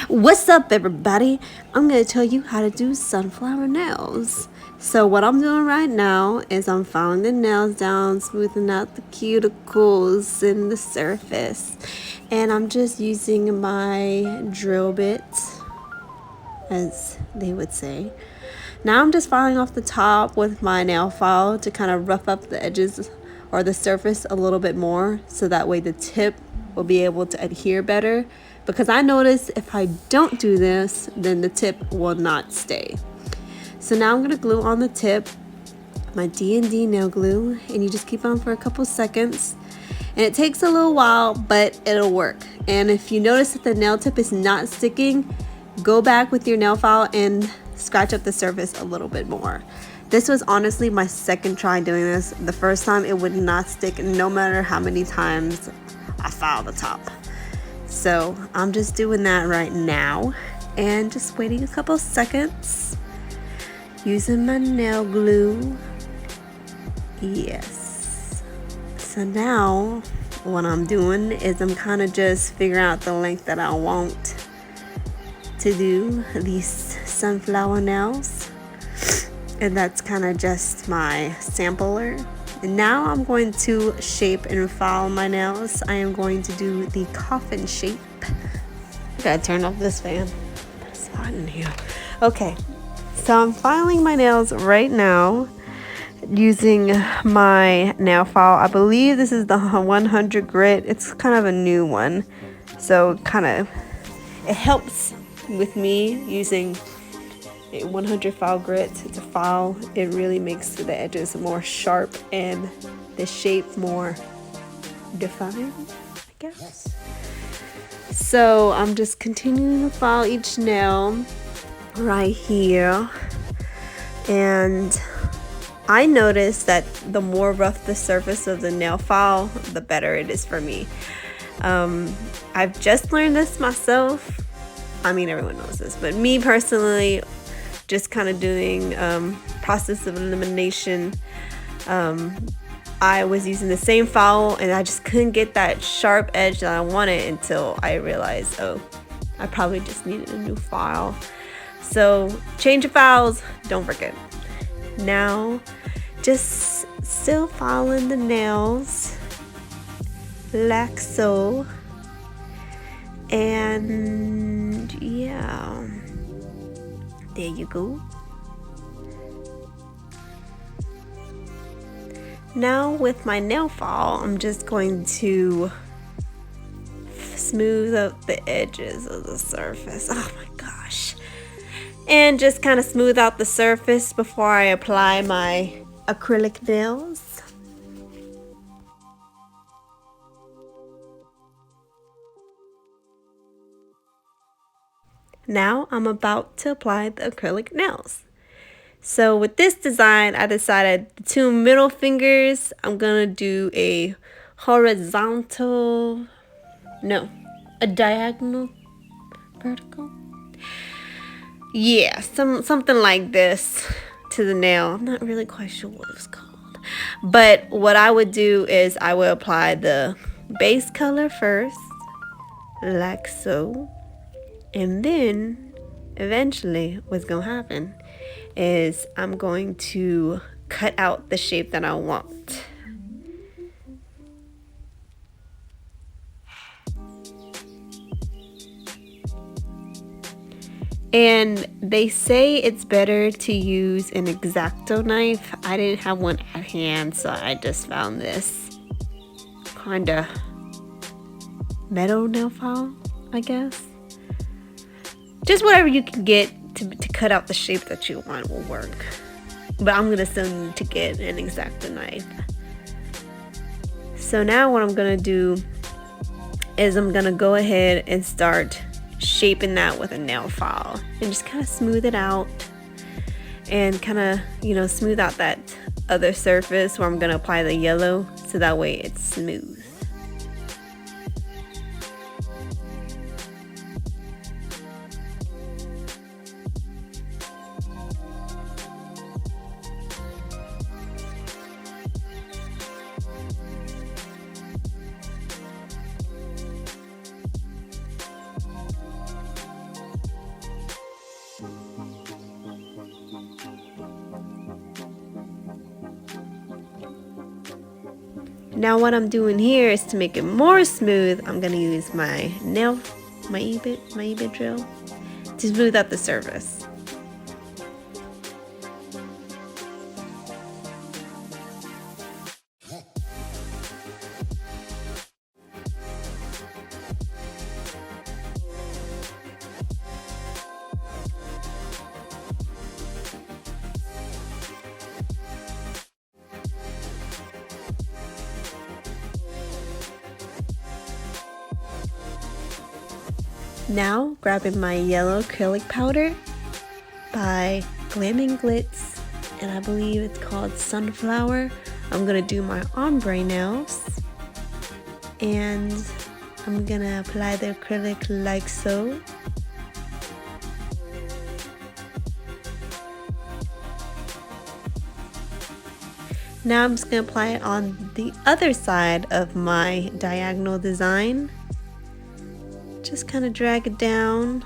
What's up, everybody? I'm gonna tell you how to do sunflower nails. So what I'm doing right now is I'm filing the nails down, smoothing out the cuticles and the surface, and I'm just using my drill bit, as they would say. Now I'm just filing off the top with my nail file to kind of rough up the edges or the surface a little bit more, so that way the tip will be able to adhere better, because I notice if I don't do this, then the tip will not stay. So now I'm going to glue on the tip my D&D nail glue, and you just keep on for a couple seconds, and it takes a little while, but it'll work. And if you notice that the nail tip is not sticking, go back with your nail file and scratch up the surface a little bit more. This was honestly my second try doing this. The first time it would not stick no matter how many times I filed the top. So I'm just doing that right now and just waiting a couple seconds using my nail glue. Yes. So now what I'm doing is I'm kind of just figuring out the length that I want to do these sunflower nails, and that's kind of just my sampler. And now I'm going to shape and file my nails. I am going to do the coffin shape. I gotta turn off this fan. It's hot in here. Okay, so I'm filing my nails right now using my nail file. I believe this is the 100 grit. It's kind of a new one, so it helps with me using a 100 file grit to file. It really makes the edges more sharp and the shape more defined, I guess. So I'm just continuing to file each nail right here, and I noticed that the more rough the surface of the nail file, the better it is for me. I've just learned this myself. I mean, everyone knows this, but me personally, just kind of doing process of elimination. I was using the same file, and I just couldn't get that sharp edge that I wanted until I realized, oh, I probably just needed a new file. So change your files, don't forget. Now, just still filing the nails like so. And yeah, there you go. Now with my nail file, I'm just going to smooth out the edges of the surface. Oh my gosh. And just kind of smooth out the surface before I apply my acrylic nails. Now I'm about to apply the acrylic nails. So with this design, I decided the two middle fingers, I'm gonna do a diagonal, vertical. Yeah, something like this to the nail. I'm not really quite sure what it's called. But what I would do is I would apply the base color first, like so. And then eventually what's gonna happen is I'm going to cut out the shape that I want. And they say it's better to use an X-Acto knife. I didn't have one at hand, so I just found this kind of metal nail file, I guess. Just whatever you can get to cut out the shape that you want will work. But I'm gonna still need to get an X-Acto knife. So now what I'm gonna do is I'm gonna go ahead and start shaping that with a nail file and just kind of smooth it out and kind of, smooth out that other surface where I'm gonna apply the yellow, so that way it's smooth. Now what I'm doing here is to make it more smooth, I'm gonna use my E-bit drill to smooth out the surface. Now, grabbing my yellow acrylic powder by Glam and Glitz, and I believe it's called Sunflower. I'm gonna do my ombre nails, and I'm gonna apply the acrylic like so. Now I'm just gonna apply it on the other side of my diagonal design. Just kind of drag it down.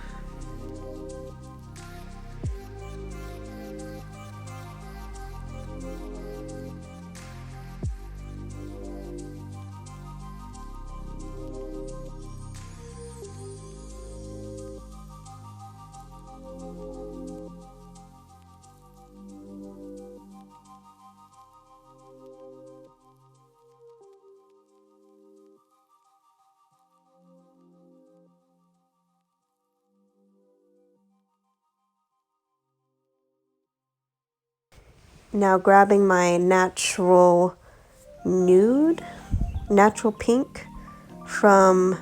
Now grabbing my natural pink from,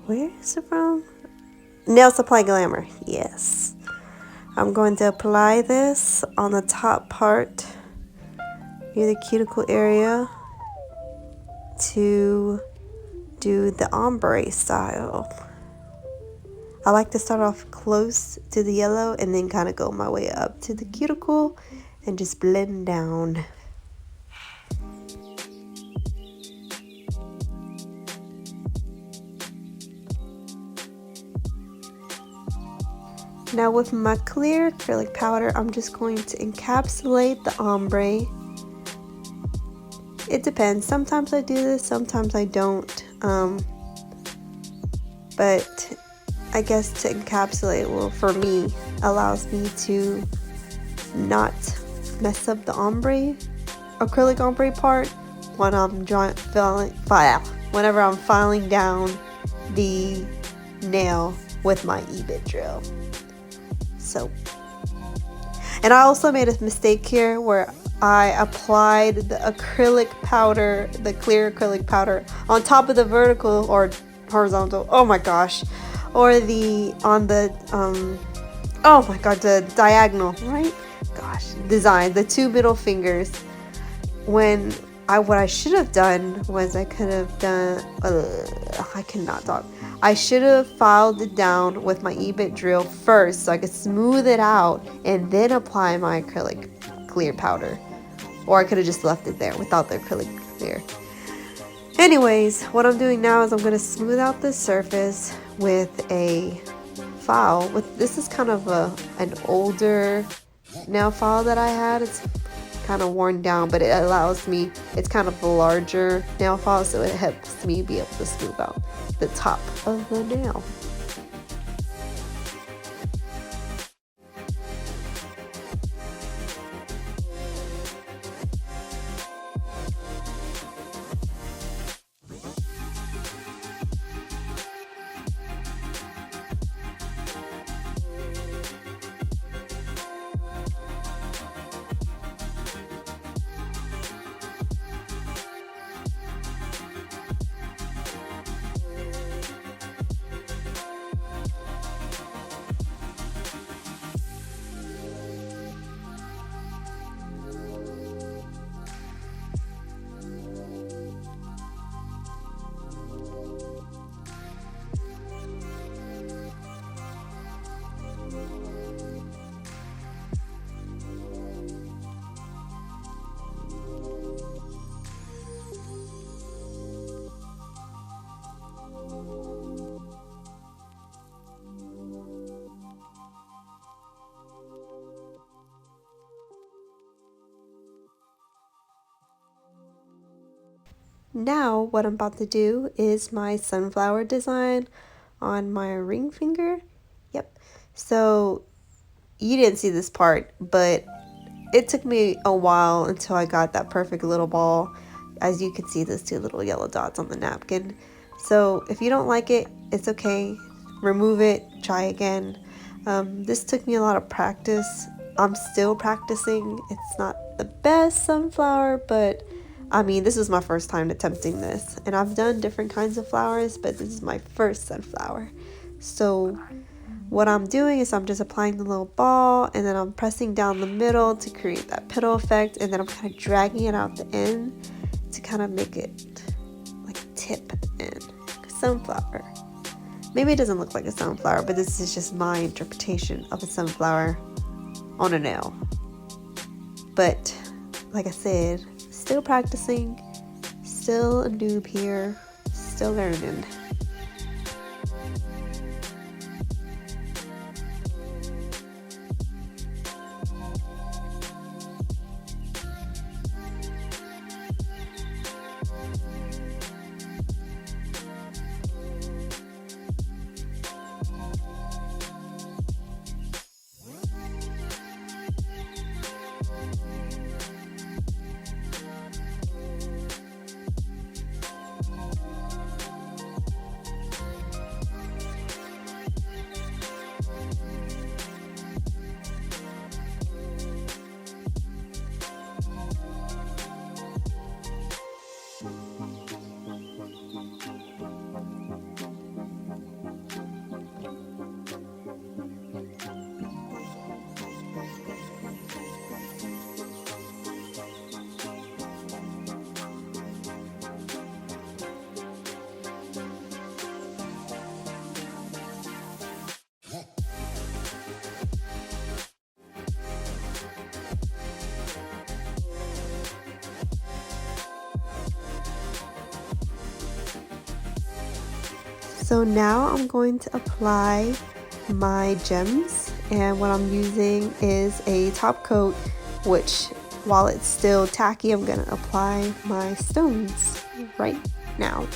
where is it from? Nail Supply Glamour, yes. I'm going to apply this on the top part near the cuticle area to do the ombre style. I like to start off close to the yellow and then kind of go my way up to the cuticle and just blend down. Now with my clear acrylic powder, I'm just going to encapsulate the ombre. It depends. Sometimes I do this, sometimes I don't. But I guess to encapsulate, well, for me, allows me to not mess up the acrylic ombre part when I'm whenever I'm filing down the nail with my E-bit drill. So, and I also made a mistake here where I applied the acrylic powder, the clear acrylic powder, on top of the vertical or horizontal. Oh my gosh. Or the diagonal, right? Gosh, design, the two middle fingers. When what I should have done was I cannot talk. I should have filed it down with my E-bit drill first so I could smooth it out and then apply my acrylic clear powder. Or I could have just left it there without the acrylic clear. Anyways, what I'm doing now is I'm going to smooth out the surface with a file. This is kind of an older nail file that I had. It's kind of worn down, but it allows me, it's kind of a larger nail file, so it helps me be able to smooth out the top of the nail. now what I'm about to do is my sunflower design on my ring finger. Yep. So you didn't see this part, but it took me a while until I got that perfect little ball. As you can see, there's 2 little yellow dots on the napkin. So if you don't like it, it's okay. Remove it, try again. This took me a lot of practice. I'm still practicing. It's not the best sunflower, but I mean, this is my first time attempting this. And I've done different kinds of flowers, but this is my first sunflower. So what I'm doing is I'm just applying the little ball, and then I'm pressing down the middle to create that petal effect, and then I'm kind of dragging it out the end to kind of make it like tip at the end, like a sunflower. Maybe it doesn't look like a sunflower, but this is just my interpretation of a sunflower on a nail. But like I said, still practicing, still a noob here, still learning. So now I'm going to apply my gems, and what I'm using is a top coat, which while it's still tacky, I'm going to apply my stones right now.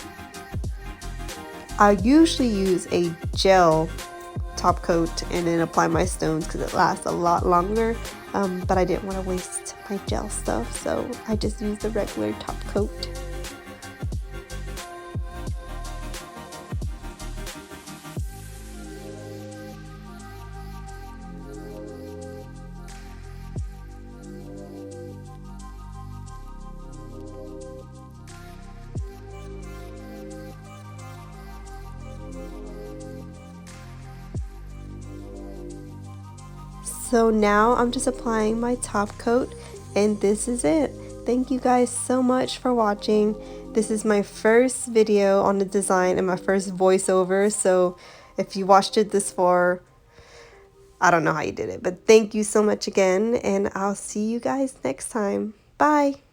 I usually use a gel top coat and then apply my stones because it lasts a lot longer, but I didn't want to waste my gel stuff, so I just used the regular top coat. So now I'm just applying my top coat, and this is it. Thank you guys so much for watching. This is my first video on the design and my first voiceover, so if you watched it this far, I don't know how you did it, but thank you so much again, and I'll see you guys next time. Bye!